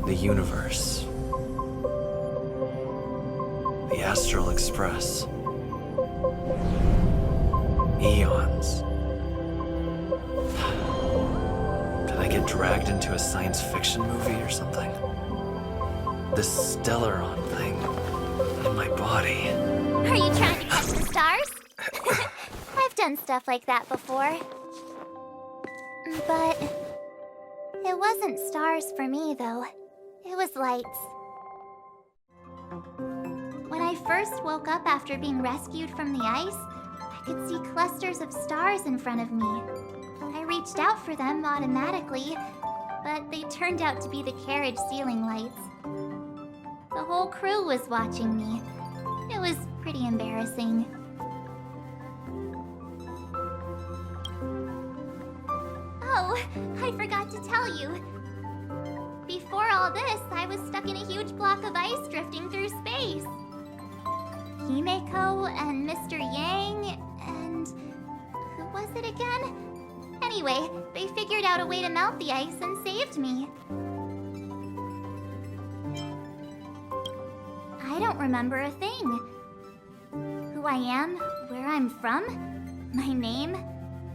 The universe. The astral express. Eons. Did I get dragged into a science fiction movie or something? This Stellaron thing in my body. Are you trying to catch the stars? I've done stuff like that before. But it wasn't stars for me, though. It was lights. When I first woke up after being rescued from the ice, I could see clusters of stars in front of me. I reached out for them automatically, but they turned out to be the carriage ceiling lights. The whole crew was watching me. It was pretty embarrassing. Oh, I forgot to tell you. Before all this, I was stuck in a huge block of ice drifting through space. Himeko and Mr. Yang and... who was it again? Anyway, they figured out a way to melt the ice and saved me. I don't remember a thing. Who I am, where I'm from, my name.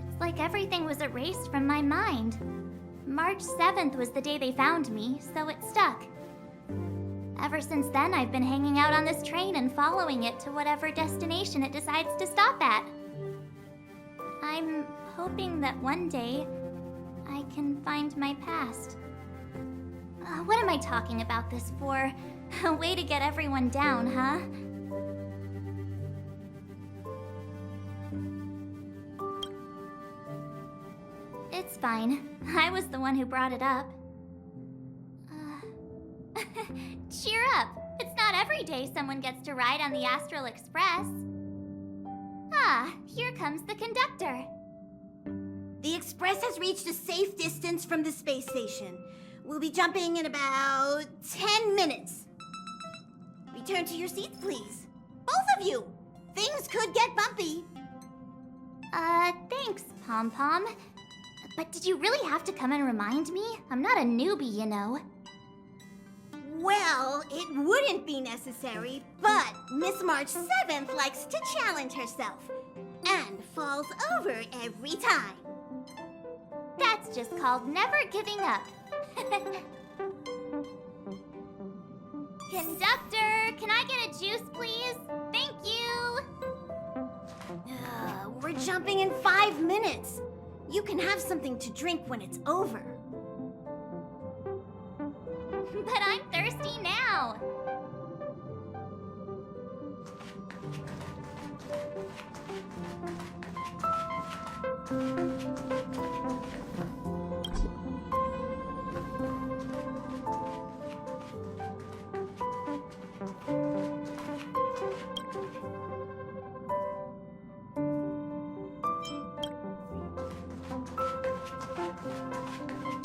It's like everything was erased from my mind. March 7th was the day they found me, so it stuck. Ever since then, I've been hanging out on this train and following it to whatever destination it decides to stop at. I'm hoping that one day I can find my past. What am I talking about this for? A way to get everyone down, huh? It's fine. I was the one who brought it up. Cheer up! It's not every day someone gets to ride on the Astral Express. Ah, here comes the conductor. The Express has reached a safe distance from the space station. We'll be jumping in about 10 minutes. Return to your seats, please. Both of you! Things could get bumpy. Thanks, Pom Pom. But did you really have to come and remind me? I'm not a newbie, you know. Well, it wouldn't be necessary, but Miss March 7th likes to challenge herself and falls over every time. That's just called never giving up. Conductor, can I get a juice, please? Thank you! We're jumping in 5 minutes. You can have something to drink when it's over. But I'm thirsty now.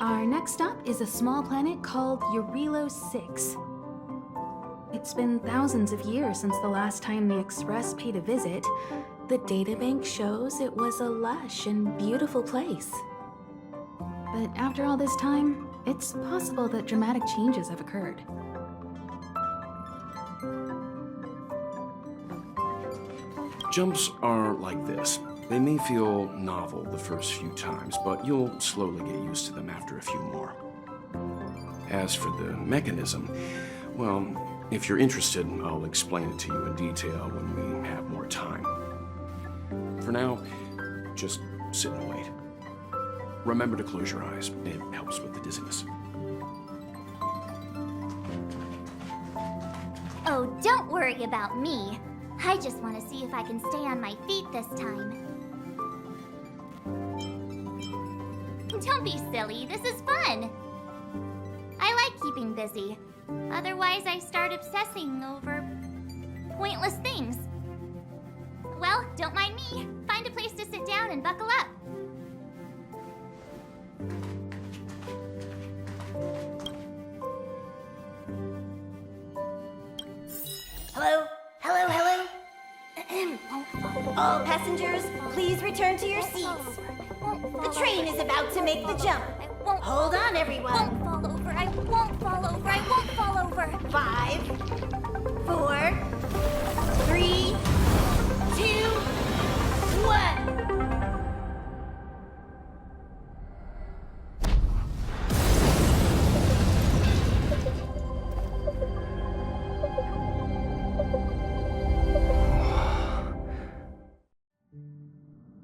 Our next stop is a small planet called Eurilo 6. It's been thousands of years since the last time the Express paid a visit. The databank shows it was a lush and beautiful place. But after all this time, it's possible that dramatic changes have occurred. Jumps are like this. They may feel novel the first few times, but you'll slowly get used to them after a few more. As for the mechanism, well, if you're interested, I'll explain it to you in detail when we have more time. For now, just sit and wait. Remember to close your eyes. It helps with the dizziness. Oh, don't worry about me. I just want to see if I can stay on my feet this time. Don't be silly, this is fun. I like keeping busy. Otherwise, I start obsessing over pointless things. Well, don't mind me. Find a place to sit down and buckle up. Hello? Hello, hello? All passengers, please return to your seats. The train is about to make the jump. Hold on, everyone. I won't fall over. I won't fall over. I over. 5, 4, 3, 2, 1.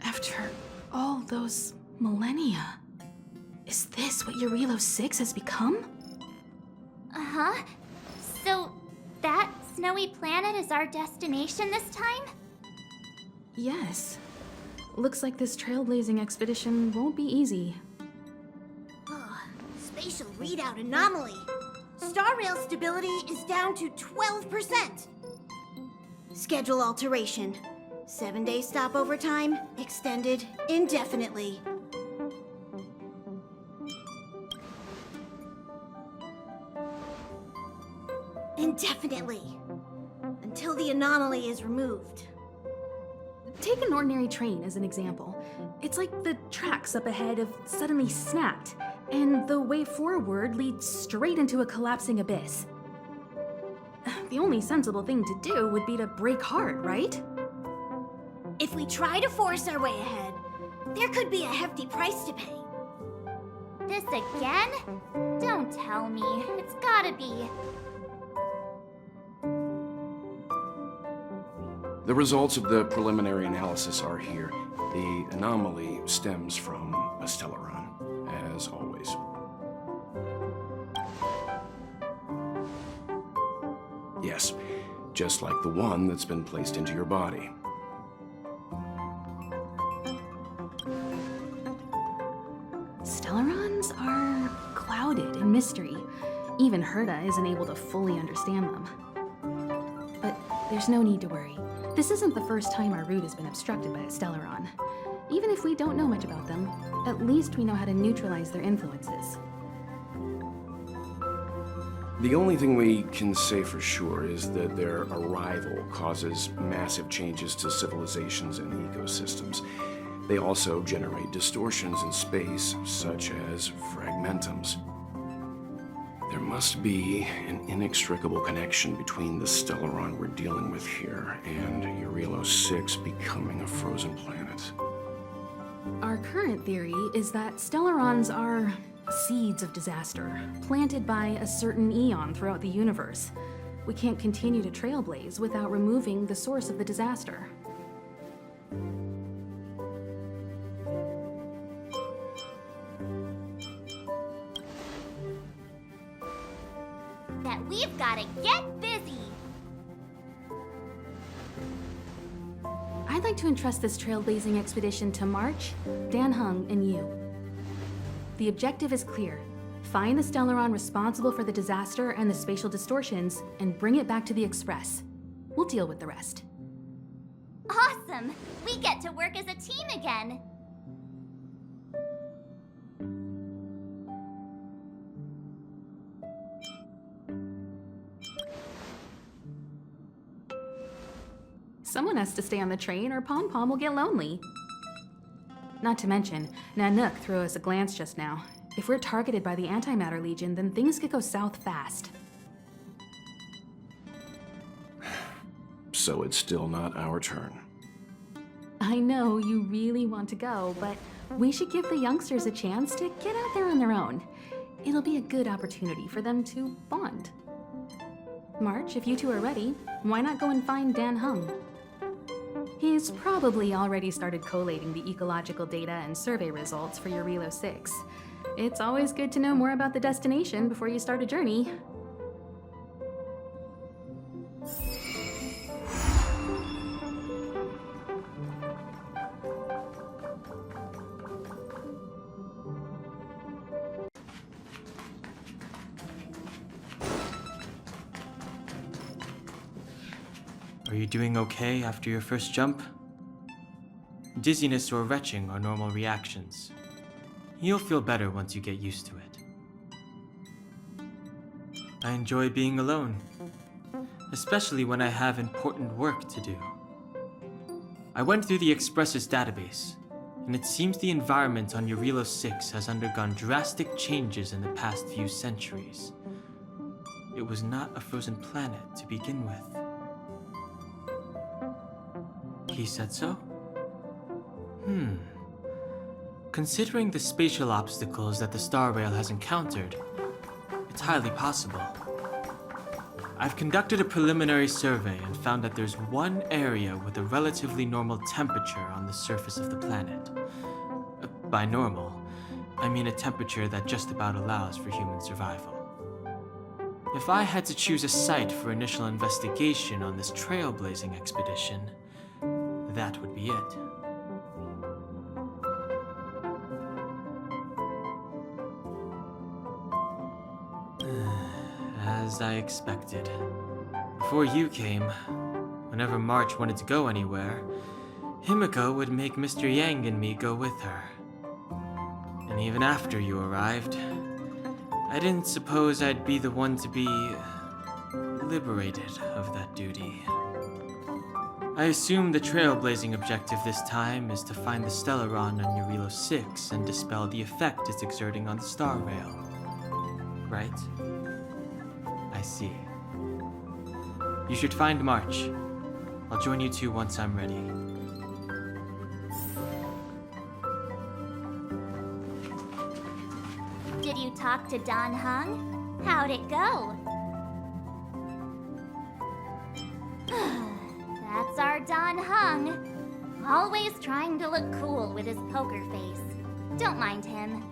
After all those millennia, is this what Eurilo 6 has become? Uh-huh. So, that snowy planet is our destination this time? Yes. Looks like this trailblazing expedition won't be easy. Spatial readout anomaly. Star Rail stability is down to 12%. Schedule alteration. 7-day stopover time extended indefinitely. Indefinitely. Until the anomaly is removed. Take an ordinary train as an example. It's like the tracks up ahead have suddenly snapped, and the way forward leads straight into a collapsing abyss. The only sensible thing to do would be to brake hard, right? If we try to force our way ahead, there could be a hefty price to pay. This again? Don't tell me. It's gotta be. The results of the preliminary analysis are here. The anomaly stems from a stellaron, as always. Yes, just like the one that's been placed into your body. Stellarons are clouded in mystery. Even Herta isn't able to fully understand them. But there's no need to worry. This isn't the first time our route has been obstructed by a stellaron. Even if we don't know much about them, at least we know how to neutralize their influences. The only thing we can say for sure is that their arrival causes massive changes to civilizations and ecosystems. They also generate distortions in space, such as fragmentums. There must be an inextricable connection between the stellaron we're dealing with here and Eurilo 6 becoming a frozen planet. Our current theory is that stellarons are seeds of disaster, planted by a certain eon throughout the universe. We can't continue to trailblaze without removing the source of the disaster. That we've gotta get busy. I'd like to entrust this trailblazing expedition to March, Dan Hung, and you. The objective is clear. Find the stellaron responsible for the disaster and the spatial distortions, and bring it back to the Express. We'll deal with the rest. Awesome! We get to work as a team again. Someone has to stay on the train or Pom Pom will get lonely. Not to mention, Nanook threw us a glance just now. If we're targeted by the Antimatter Legion, then things could go south fast. So it's still not our turn. I know you really want to go, but we should give the youngsters a chance to get out there on their own. It'll be a good opportunity for them to bond. March, if you two are ready, why not go and find Dan Hung? He's probably already started collating the ecological data and survey results for Eurilo 6. It's always good to know more about the destination before you start a journey. Are you doing okay after your first jump? Dizziness or retching are normal reactions. You'll feel better once you get used to it. I enjoy being alone, especially when I have important work to do. I went through the Express's database, and it seems the environment on Eurilo 6 has undergone drastic changes in the past few centuries. it was not a frozen planet to begin with. He said so? Considering the spatial obstacles that the Star Rail has encountered, it's highly possible. I've conducted a preliminary survey and found that there's one area with a relatively normal temperature on the surface of the planet. By normal, I mean a temperature that just about allows for human survival. If I had to choose a site for initial investigation on this trailblazing expedition, that would be it. As I expected. Before you came, whenever March wanted to go anywhere, Himiko would make Mr. Yang and me go with her. And even after you arrived, I didn't suppose I'd be the one to be liberated of that duty. I assume the trailblazing objective this time is to find the Stellaron on Eurilo 6 and dispel the effect it's exerting on the Star Rail. Right? I see. You should find March. I'll join you two once I'm ready. Did you talk to Don Hung? How'd it go? That's our Don Hung. Always trying to look cool with his poker face. Don't mind him.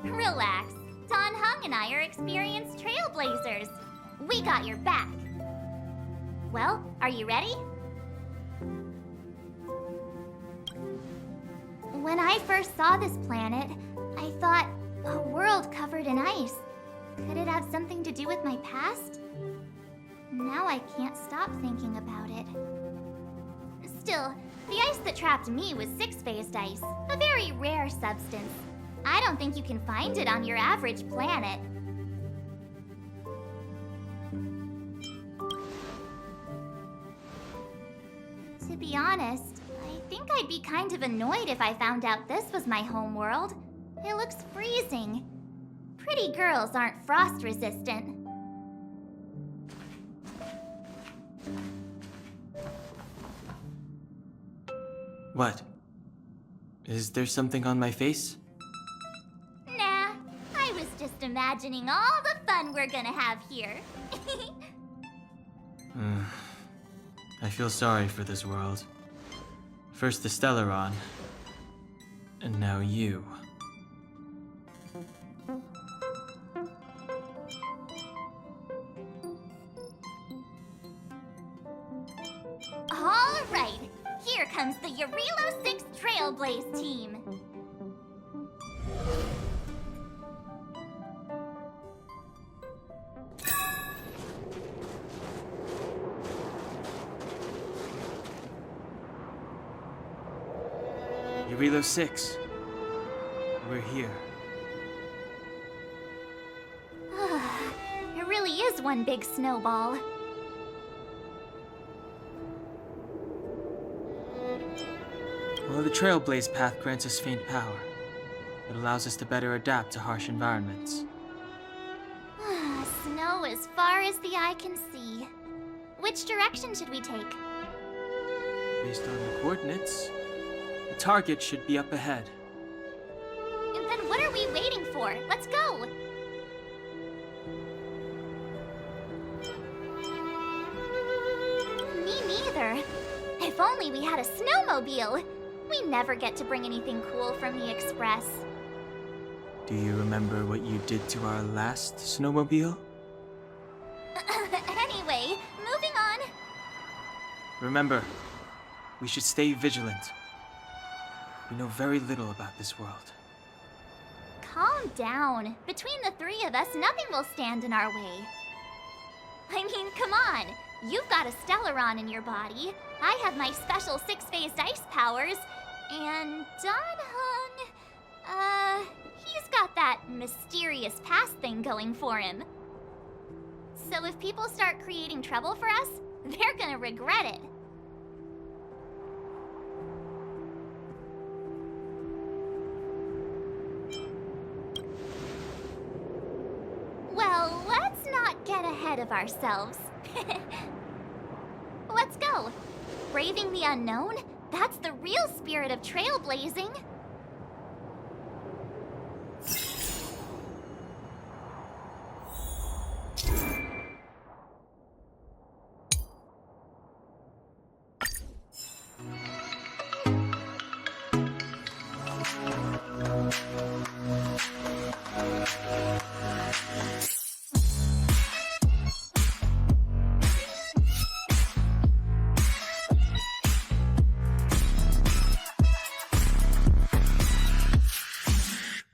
Relax. Don Hung and I are experienced trailblazers. We got your back. Well, are you ready? When I first saw this planet, I thought, a world covered in ice. Could it have something to do with my past? Now I can't stop thinking about it. Still, the ice that trapped me was six-phased ice, a very rare substance. I don't think you can find it on your average planet. To be honest, I think I'd be kind of annoyed if I found out this was my home world. It looks freezing. Pretty girls aren't frost-resistant. What? Is there something on my face? Nah, I was just imagining all the fun we're gonna have here. I feel sorry for this world. First the Stellaron, and now you. All right, here comes the Eurilo 6 Trailblaze team. Eurilo 6. We're here. It really is one big snowball. Well, the Trailblaze path grants us faint power. It allows us to better adapt to harsh environments. Snow as far as the eye can see. Which direction should we take? Based on the coordinates, the target should be up ahead. Then what are we waiting for? Let's go! Me neither. If only we had a snowmobile. We never get to bring anything cool from the Express. Do you remember what you did to our last snowmobile? Anyway, moving on. Remember, we should stay vigilant. We know very little about this world. Calm down. Between the three of us, nothing will stand in our way. I mean, come on. You've got a Stellaron in your body. I have my special six-phased ice powers. And Don Hung, he's got that mysterious past thing going for him. So if people start creating trouble for us, they're gonna regret it. Well, let's not get get ahead of ourselves. Let's go. Braving the unknown? That's the real spirit of trailblazing.